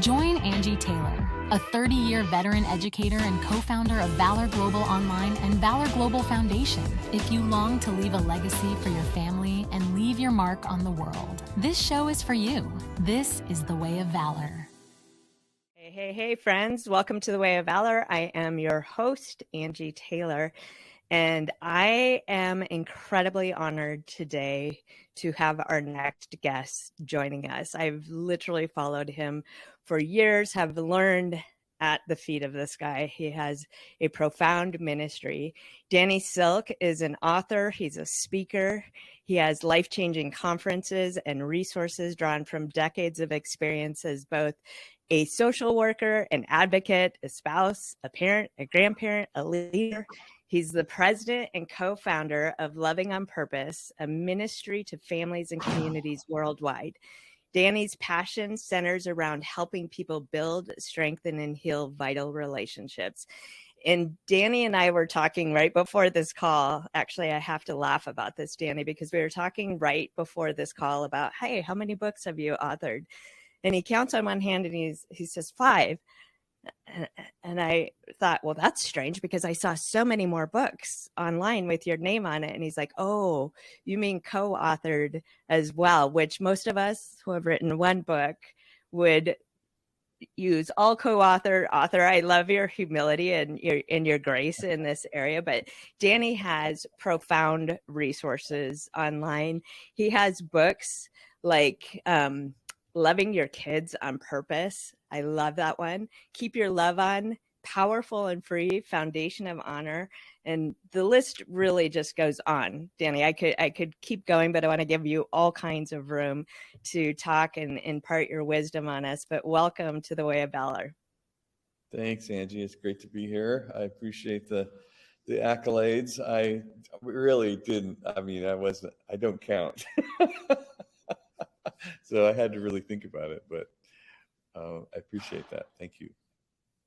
Join Angie Taylor, a 30-year veteran educator and co-founder of Valor Global Online and Valor Global Foundation, if you long to leave a legacy for your family and leave your mark on the world. This show is for you. This is the Way of Valor. Hey, friends. Welcome to the Way of Valor. I am your host, Angie Taylor, and I am incredibly honored today to have our next guest joining us. I've literally followed him for years, have learned at the feet of this guy. He has a profound ministry. Danny Silk is an author. He's a speaker. He has life-changing conferences and resources drawn from decades of experience as both a social worker, an advocate, a spouse, a parent, a grandparent, a leader. He's the president and co-founder of Loving on Purpose, a ministry to families and communities worldwide. Danny's passion centers around helping people build, strengthen, and heal vital relationships. And Danny and I were talking right before this call. Actually, I have to laugh about this, Danny, because we were talking right before this call about, hey, how many books have you authored? And he counts on one hand and he says 5. And I thought, well, that's strange because I saw so many more books online with your name on it. And he's like, oh, you mean co-authored as well, which most of us who have written one book would use all co-author, author. I love your humility and your grace in this area, but Danny has profound resources online. He has books like Loving Your Kids on Purpose. I love that one. Keep Your Love On, Powerful and Free, Foundation of Honor. And the list really just goes on. Danny, I could keep going, but I want to give you all kinds of room to talk and impart your wisdom on us. But welcome to the Way of Valor. Thanks, Angie. It's great to be here. I appreciate the accolades. I really didn't. I mean, I don't count. So I had to really think about it, but I appreciate that. Thank you.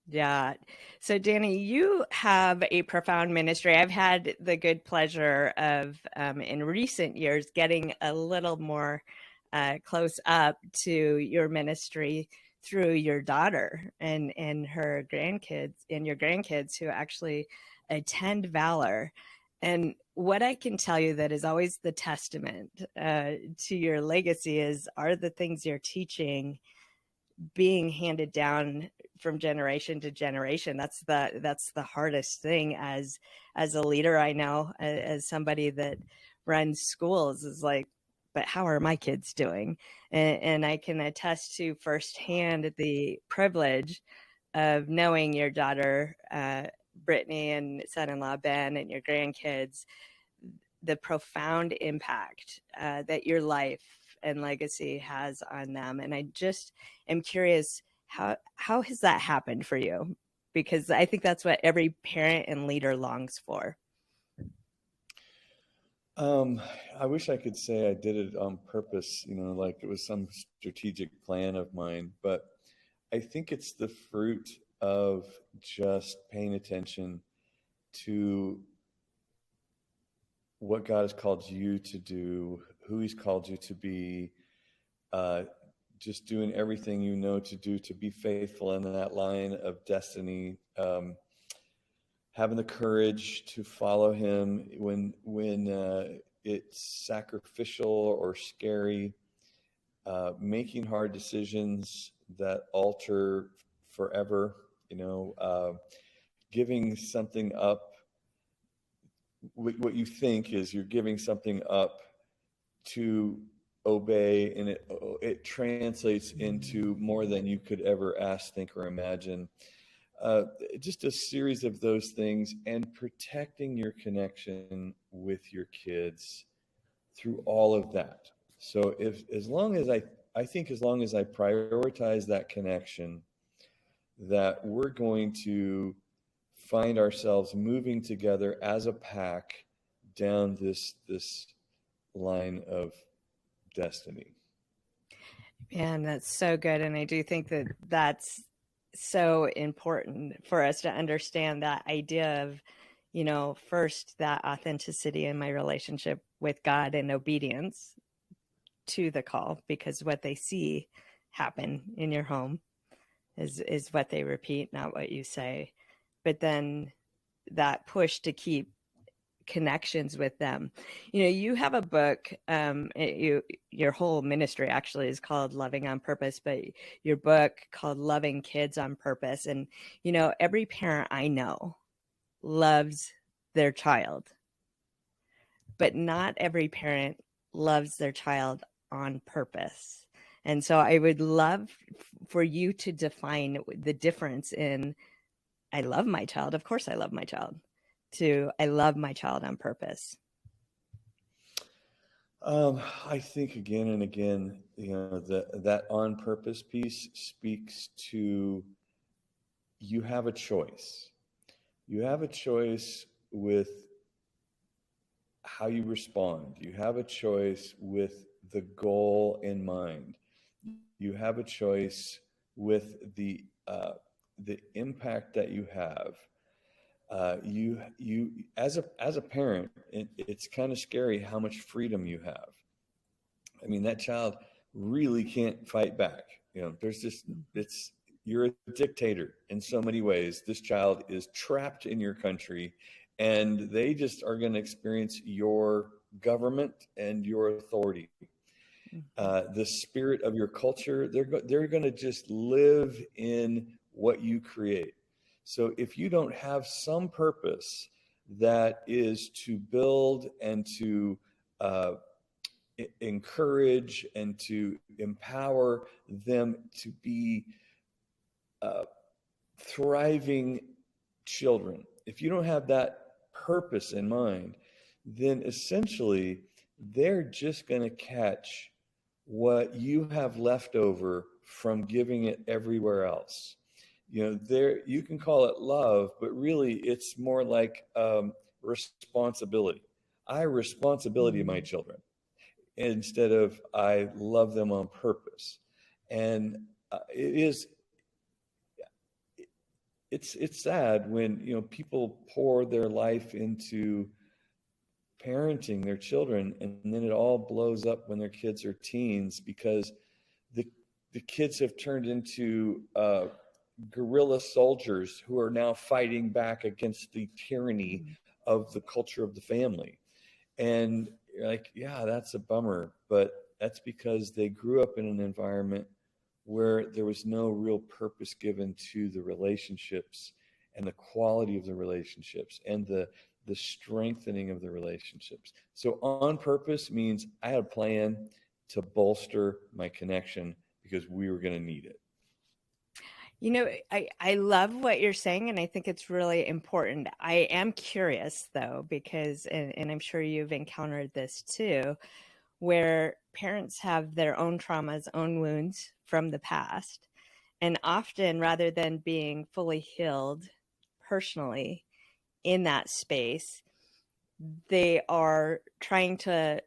Yeah. So Danny, you have a profound ministry. I've had the good pleasure of, in recent years, getting a little more close up to your ministry through your daughter and her grandkids and your grandkids who actually attend Valor. And what I can tell you that is always the testament to your legacy are the things you're teaching being handed down from generation to generation. That's the hardest thing as a leader. I know, as somebody that runs schools, is like, but how are my kids doing? And I can attest to firsthand the privilege of knowing your daughter, Brittany, and son-in-law, Ben, and your grandkids, the profound impact that your life and legacy has on them. And I just am curious, how has that happened for you? Because I think that's what every parent and leader longs for. I wish I could say I did it on purpose, like it was some strategic plan of mine, but I think it's the fruit of just paying attention to what God has called you to do, who he's called you to be, just doing everything you know to do to be faithful in that line of destiny, having the courage to follow him when it's sacrificial or scary, making hard decisions that alter forever, giving something up. What you think is you're giving something up to obey, and it translates into more than you could ever ask, think, or imagine. Just a series of those things, and protecting your connection with your kids through all of that. So as long as I prioritize that connection, that we're going to find ourselves moving together as a pack down this line of destiny. Man, that's so good. And I do think that that's so important for us to understand that idea of, first that authenticity in my relationship with God and obedience to the call, because what they see happen in your home is what they repeat, not what you say. But then that push to keep connections with them. You have a book, your whole ministry actually is called Loving on Purpose, but your book called Loving Kids on Purpose. And every parent I know loves their child, but not every parent loves their child on purpose. And so I would love for you to define the difference in I love my child, of course I love my child, to I love my child on purpose. I think again and again, that on purpose piece speaks to you have a choice. You have a choice with how you respond. You have a choice with the goal in mind. You have a choice with the impact that you have. You as a parent, it's kind of scary how much freedom you have. I mean, that child really can't fight back. There's just you're a dictator in so many ways. This child is trapped in your country, and they just are going to experience your government and your authority. The spirit of your culture, they're going to just live in what you create. So if you don't have some purpose that is to build and to encourage and to empower them to be thriving children, if you don't have that purpose in mind, then essentially they're just going to catch what you have left over from giving it everywhere else. You can call it love, but really it's more like responsibility. I responsibility to my children instead of I love them on purpose. And it's sad when people pour their life into parenting their children, and then it all blows up when their kids are teens because the kids have turned into guerrilla soldiers who are now fighting back against the tyranny of the culture of the family. And you're like, yeah, that's a bummer, but that's because they grew up in an environment where there was no real purpose given to the relationships and the quality of the relationships and the strengthening of the relationships. So on purpose means I had a plan to bolster my connection because we were going to need it. I love what you're saying, and I think it's really important. I am curious, though, because, and I'm sure you've encountered this too, where parents have their own traumas, own wounds from the past. And often, rather than being fully healed personally in that space, they are trying to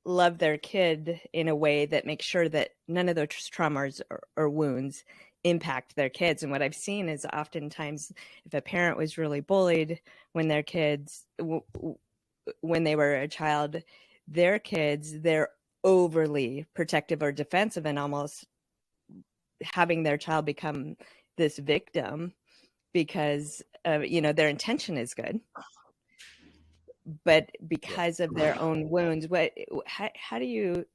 love their kid in a way that makes sure that none of those traumas or wounds impact their kids. And what I've seen is oftentimes if a parent was really bullied when their kids, when they were a child, their kids, they're overly protective or defensive and almost having their child become this victim because their intention is good, but because of their own wounds. How do you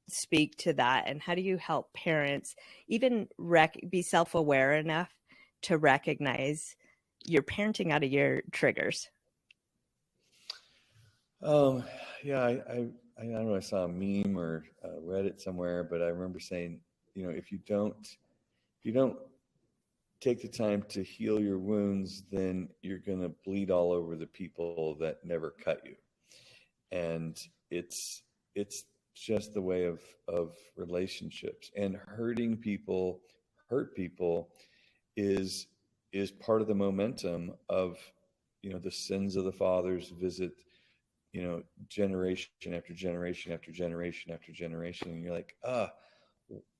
speak to that, and how do you help parents even be self-aware enough to recognize you're parenting out of your triggers? Yeah, I don't know, I saw a meme or read it somewhere, but I remember saying, if you don't take the time to heal your wounds, then you're going to bleed all over the people that never cut you. And it's just the way of relationships, and hurt people is part of the momentum of, the sins of the fathers visit, generation after generation after generation after generation. And you're like,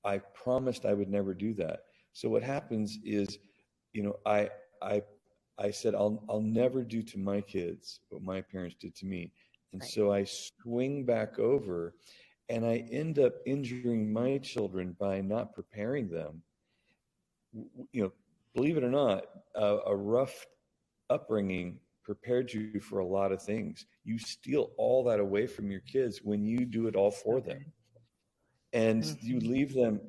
I promised I would never do that. So what happens is, I said, I'll never do to my kids what my parents did to me. And Right. so I swing back over and I end up injuring my children by not preparing them. you know, believe it or not, a rough upbringing prepared you for a lot of things. You steal all that away from your kids when you do it all for So them, good. and you Hmm. leave them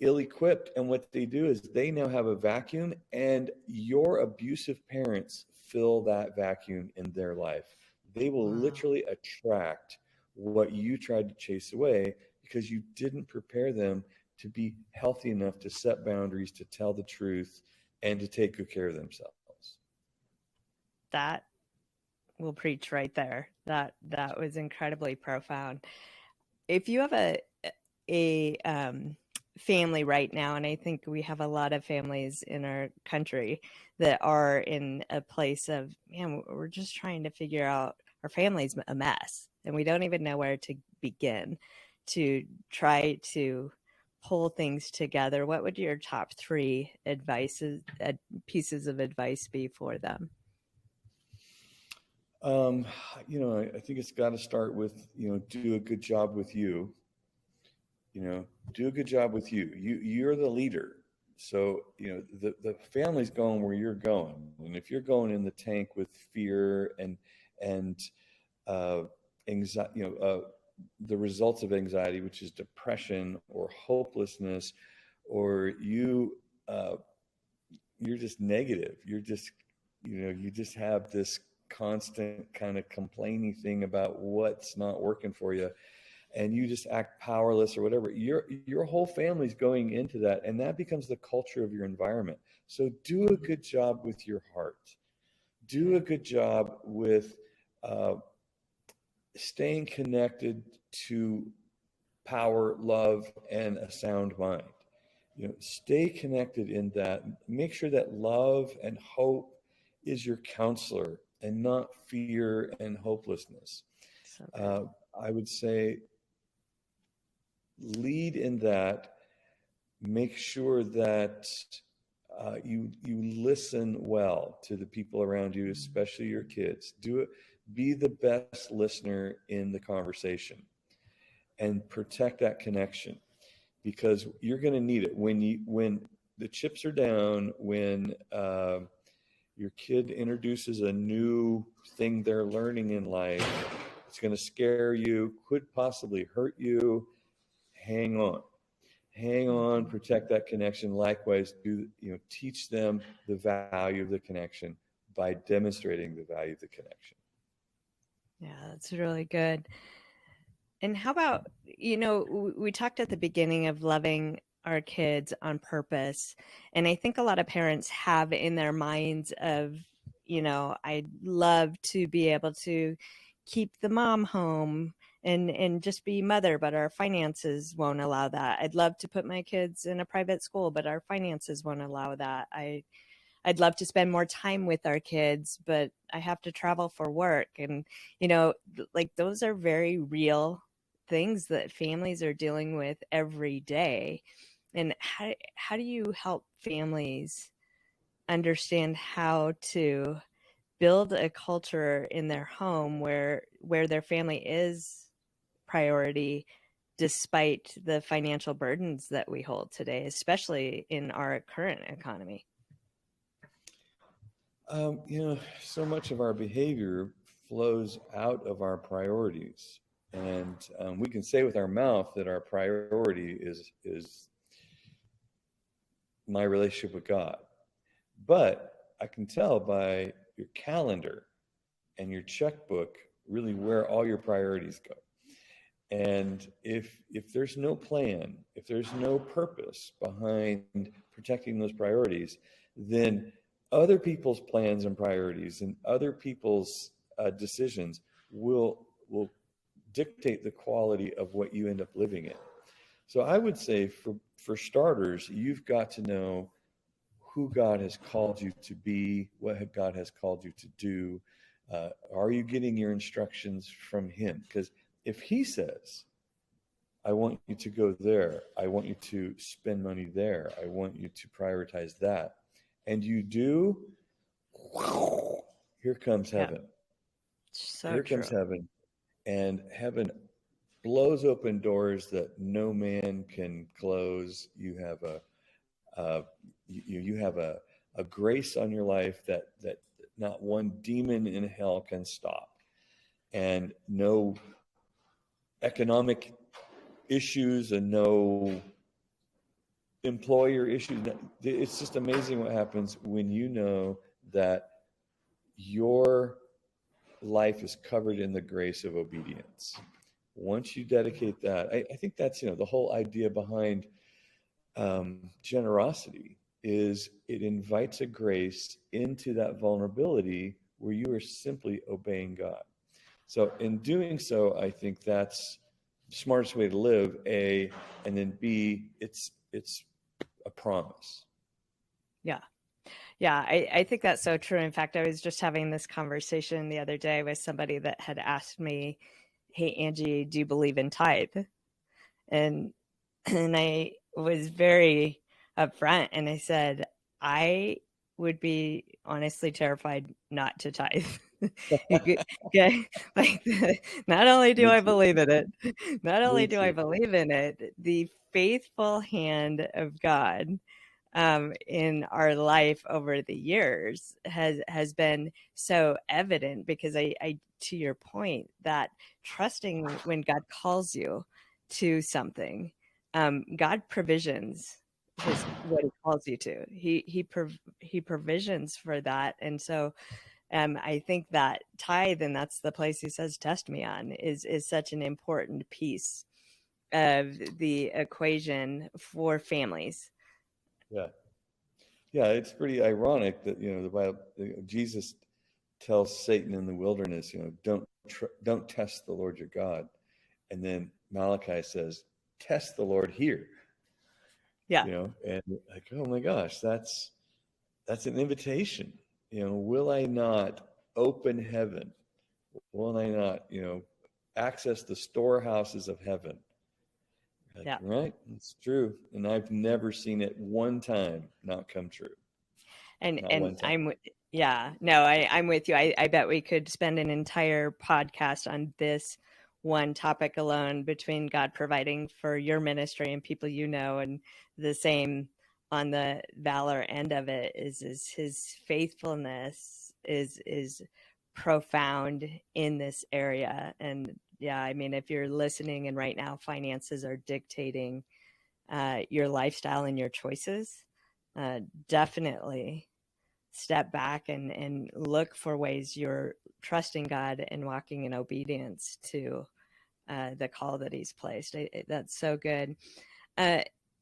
ill-equipped. And what they do is they now have a vacuum, and your abusive parents fill that vacuum in their life. They will Wow. literally attract what you tried to chase away because you didn't prepare them to be healthy enough to set boundaries, to tell the truth, and to take good care of themselves. That will preach right there. That was incredibly profound. If you have a family right now, and I think we have a lot of families in our country that are in a place of, man, we're just trying to figure out, our family's a mess and we don't even know where to begin to try to pull things together. What would your top three pieces of advice be for them? Um, I think it's got to start with, do a good job with you. Do a good job with you. You're the leader. So, the family's going where you're going. And if you're going in the tank with fear and uh, anxiety, the results of anxiety, which is depression or hopelessness, or you're just negative. You just have this constant kind of complaining thing about what's not working for you, and you just act powerless or whatever. Your whole family's going into that, and that becomes the culture of your environment. So do a good job with your heart. Do a Okay. good job with uh, staying connected to power, love, and a sound mind. Stay connected in that. Make sure that love and hope is your counselor and not fear and hopelessness. So good. Uh, I would say lead in that. Make sure that you listen well to the people around you, especially your kids. Do it. Be the best listener in the conversation, and protect that connection, because you're going to need it when the chips are down, when your kid introduces a new thing they're learning in life. It's going to scare you, could possibly hurt you. Hang on. Hang on, Mhm. protect that connection. Likewise, teach them the value of the connection by demonstrating the value of the connection. Yeah, that's really good. And how about, we talked at the beginning of loving our kids on purpose. And I think a lot of parents have in their minds of, I'd love to be able to keep the mom home and just be mother, but our finances won't allow that. I'd love to put my kids in a private school, but our finances won't allow that. I'd love to spend more time with our kids, but I have to travel for work. And, like those are very real things that families are dealing with every day. And how do you help families understand how to build a culture in their home where their family is priority despite the financial burdens that we hold today, especially in our current economy? So much of our behavior flows out of our priorities, and we can say with our mouth that our priority is my relationship with God, but I can tell by your calendar and your checkbook really where all your priorities go. And if there's no plan, if there's no purpose behind protecting those priorities, then other people's plans and priorities and other people's decisions will dictate the quality of what you end up living in. So I would say for starters, you've got to know who God has called you to be, what God has called you to do. Are you getting your instructions from Him? Because if He says, I want you to go there, I want you to spend money there, I want you to prioritize that, and you do, here comes Yeah, heaven. so Here comes true. heaven. And heaven blows open doors that no man can close. You have You have a grace on your life that not one demon in hell can stop, and no economic issues and no employer issues. It's just amazing what happens when you know that your life is covered in the grace of obedience. Once you dedicate that, I think that's, the whole idea behind generosity is it invites a grace into that vulnerability where you are simply obeying God. So in doing so, I think that's the smartest way to live, A, and then B, it's a promise. Yeah. Yeah, I think that's so true. In fact, I was just having this conversation the other day with somebody that had asked me, "Hey, Angie, do you believe in tithe?" And I was very upfront, and I said, I would be honestly terrified not to tithe. Okay, not only do I believe in it, the faithful hand of God in our life over the years has been so evident, because I to your point, that trusting when God calls you to something, God provisions what he calls you to. He provisions for that. And so I think that tithe, and that's the place he says test me on, is such an important piece of the equation for families. Yeah. Yeah, it's pretty ironic that, the Bible, Jesus tells Satan in the wilderness, don't test the Lord your God. And then Malachi says, test the Lord here. Yeah. And like, oh my gosh, that's an invitation. Will I not open heaven? Will I not, access the storehouses of heaven? Like, Yeah. right, it's true. And I've never seen it one time not come true. And Not one time. I'm with you. I bet we could spend an entire podcast on this one topic alone, between God providing for your ministry and people and the same on the Valor end of it is his faithfulness is profound in this area. And yeah, I mean, if you're listening and right now finances are dictating your lifestyle and your choices, definitely step back and look for ways you're trusting God and walking in obedience to the call that he's placed. That's so good.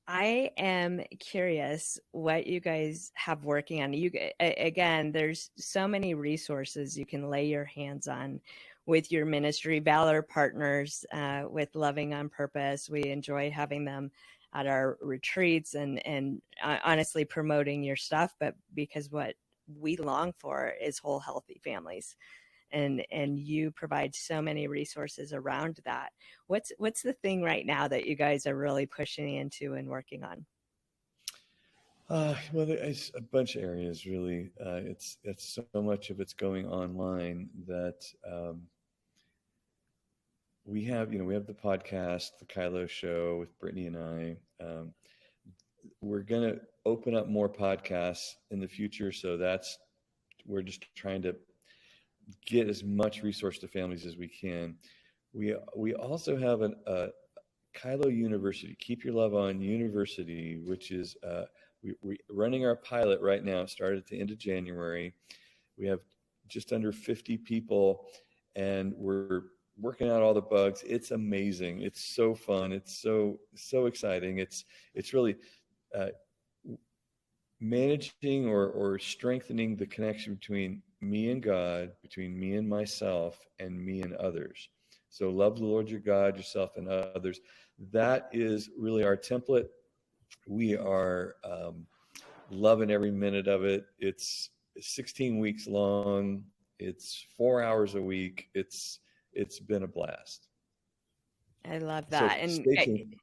I am curious what you guys have working on. Again, there's so many resources you can lay your hands on with your ministry. Valor partners with Loving on Purpose. We enjoy having them at our retreats and honestly promoting your stuff, but because what we long for is whole, healthy families. And you provide so many resources around that. What's the thing right now that you guys are really pushing into and working on? Well, there's a bunch of areas, really. It's so much of it's going online that we have the podcast, the Kylo Show with Brittany and I. We're going to open up more podcasts in the future. So we're just trying to get as much resource to families as we can. We also have a Kylo University, Keep Your Love On University, which is we're running our pilot right now. It started at the end of January. We have just under 50 people, and we're working out all the bugs. It's amazing. It's so fun. It's so exciting. It's really managing or strengthening the connection between me and God, between me and myself, and me and others. So love the Lord your God, yourself, and others. That is really our template. We are loving every minute of it. It's 16 weeks long. It's 4 hours a week. It's been a blast. I love that. So stay tuned.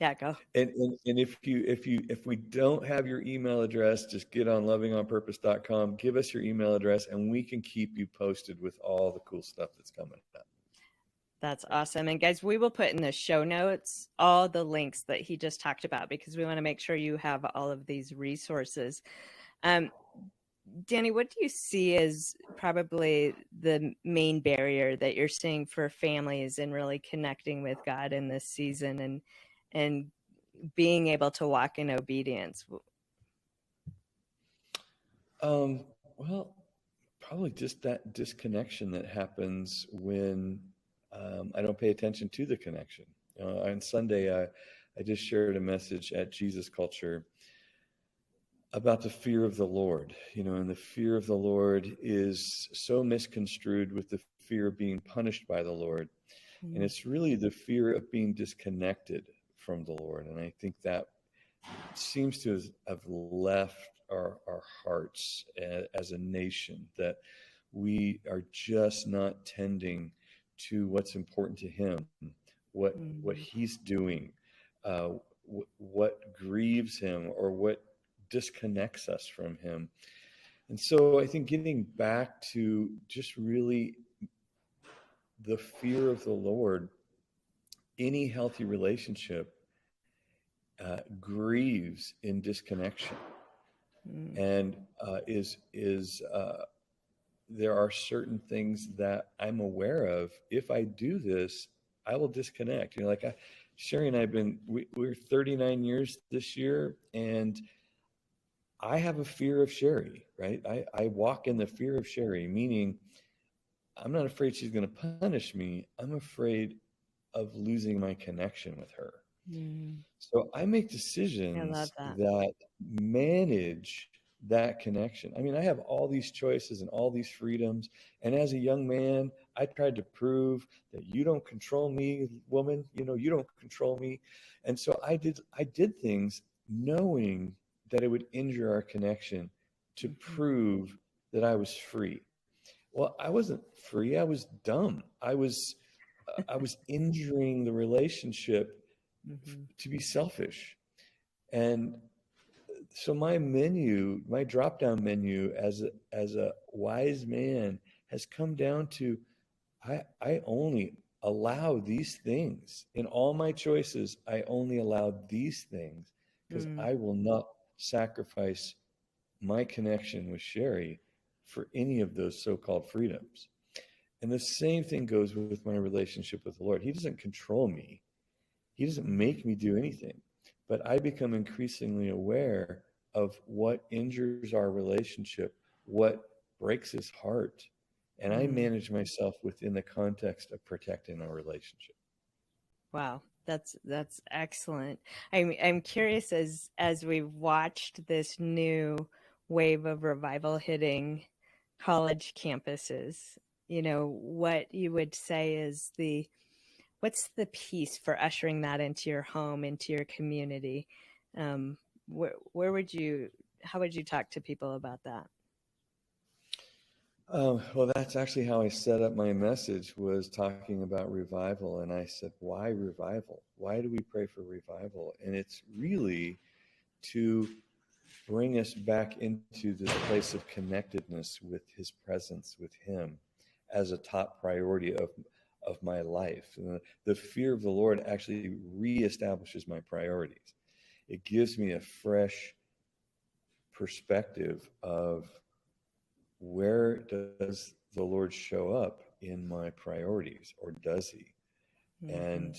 Yeah, go. And if we don't have your email address, just get on lovingonpurpose.com, give us your email address, and we can keep you posted with all the cool stuff that's coming up. That's awesome. And guys, we will put in the show notes all the links that he just talked about, because we want to make sure you have all of these resources. Danny, what do you see as probably the main barrier that you're seeing for families in really connecting with God in this season and being able to walk in obedience? Well, probably just that disconnection that happens when I don't pay attention to the connection. On Sunday, I just shared a message at Jesus Culture about the fear of the Lord, and the fear of the Lord is so misconstrued with the fear of being punished by the Lord. And it's really the fear of being disconnected from the Lord. And I think that seems to have left our hearts as a nation, that we are just not tending to what's important to him, what he's doing, what grieves him, or what disconnects us from him. And so I think getting back to just really the fear of the Lord, any healthy relationship grieves in disconnection, and there are certain things that I'm aware of. If I do this, I will disconnect. Sherry and I have been, we're 39 years this year, and I have a fear of Sherry, right? I walk in the fear of Sherry, meaning I'm not afraid she's going to punish me. I'm afraid of losing my connection with her. So I make decisions that manage that connection. I mean, I have all these choices and all these freedoms. And as a young man, I tried to prove that you don't control me, woman, you don't control me. And so I did things knowing that it would injure our connection to prove that I was free. Well, I wasn't free. I was dumb. I was injuring the relationship to be selfish. And so my drop-down menu as a wise man has come down to, I only allow these things in all my choices. I only allow these things because I will not sacrifice my connection with Sherry for any of those so-called freedoms. And the same thing goes with my relationship with the Lord. He doesn't control me. He doesn't make me do anything, but I become increasingly aware of what injures our relationship, what breaks his heart. And I manage myself within the context of protecting our relationship. Wow. That's excellent. I'm curious, as we've watched this new wave of revival hitting college campuses, what you would say is what's the piece for ushering that into your home, into your community? How would you talk to people about that? Well, that's actually how I set up my message, was talking about revival. And I said, why revival? Why do we pray for revival? And it's really to bring us back into this place of connectedness with his presence, with him, as a top priority of my life. And the fear of the Lord actually reestablishes my priorities. It gives me a fresh perspective of, where does the Lord show up in my priorities, or does he? And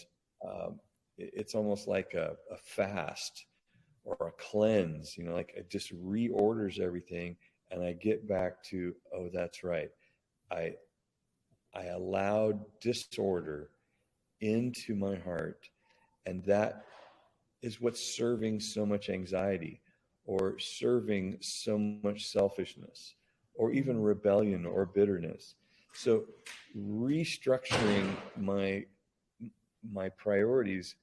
it's almost like a fast or a cleanse, like it just reorders everything. And I get back to, oh, that's right. I allowed disorder into my heart, and that is what's serving so much anxiety, or serving so much selfishness, or even rebellion or bitterness. So restructuring my priorities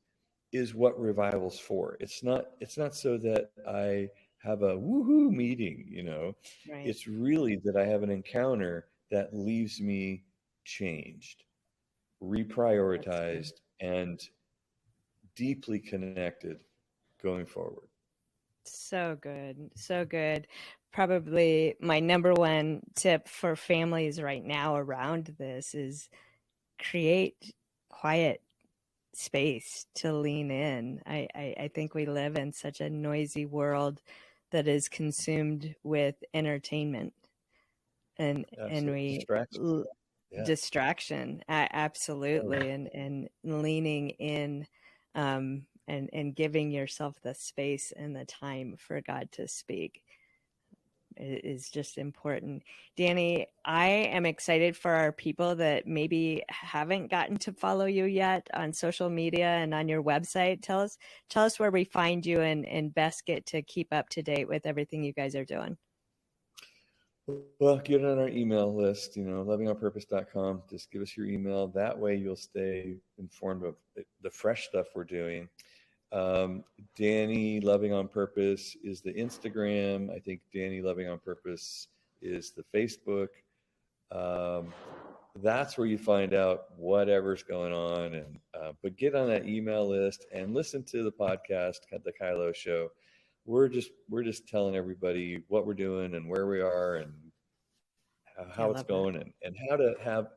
is what revival's for. It's not so that I have a woohoo meeting, Right. It's really that I have an encounter that leaves me changed, reprioritized, and deeply connected going forward. So good. So good. Probably my number one tip for families right now around this is create quiet space to lean in. I think we live in such a noisy world that is consumed with entertainment and Absolutely. distraction. Absolutely. And leaning in, and giving yourself the space and the time for God to speak is just important. Danny, I am excited for our people that maybe haven't gotten to follow you yet on social media and on your website. Tell us where we find you and best get to keep up to date with everything you guys are doing. Well, get on our email list, lovingonpurpose.com. Just give us your email. That way you'll stay informed of the fresh stuff we're doing. Danny Loving on Purpose is the Instagram. I think Danny Loving on Purpose is the Facebook. That's where you find out whatever's going on. And but get on that email list and listen to the podcast, the Kylo Show. We're just telling everybody what we're doing and where we are and how it's going and how to have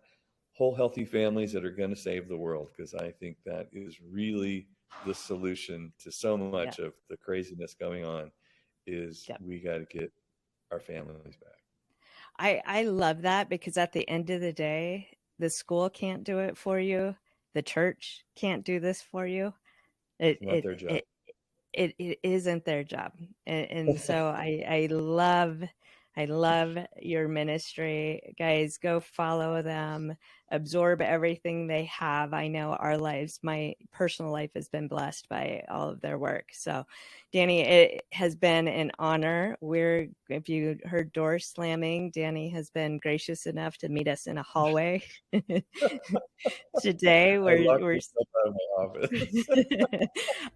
whole healthy families that are going to save the world, because I think that is really the solution to so much of the craziness going on is we got to get our families back. I love that, because at the end of the day, the school can't do it for you. The church can't do this for you. It's not their job. It isn't their job. And so I love your ministry. Guys, go follow them, absorb everything they have. I know my personal life has been blessed by all of their work. So Danny, it has been an honor. If you heard doors slamming, Danny has been gracious enough to meet us in a hallway. Today we're out of my office.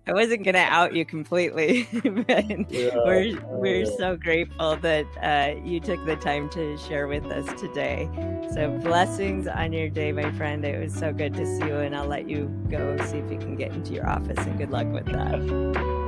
I wasn't going to out you completely, but we're so grateful that you took the time to share with us today. So blessings on your day, my friend. It was so good to see you, and I'll let you go see if you can get into your office, and good luck with that.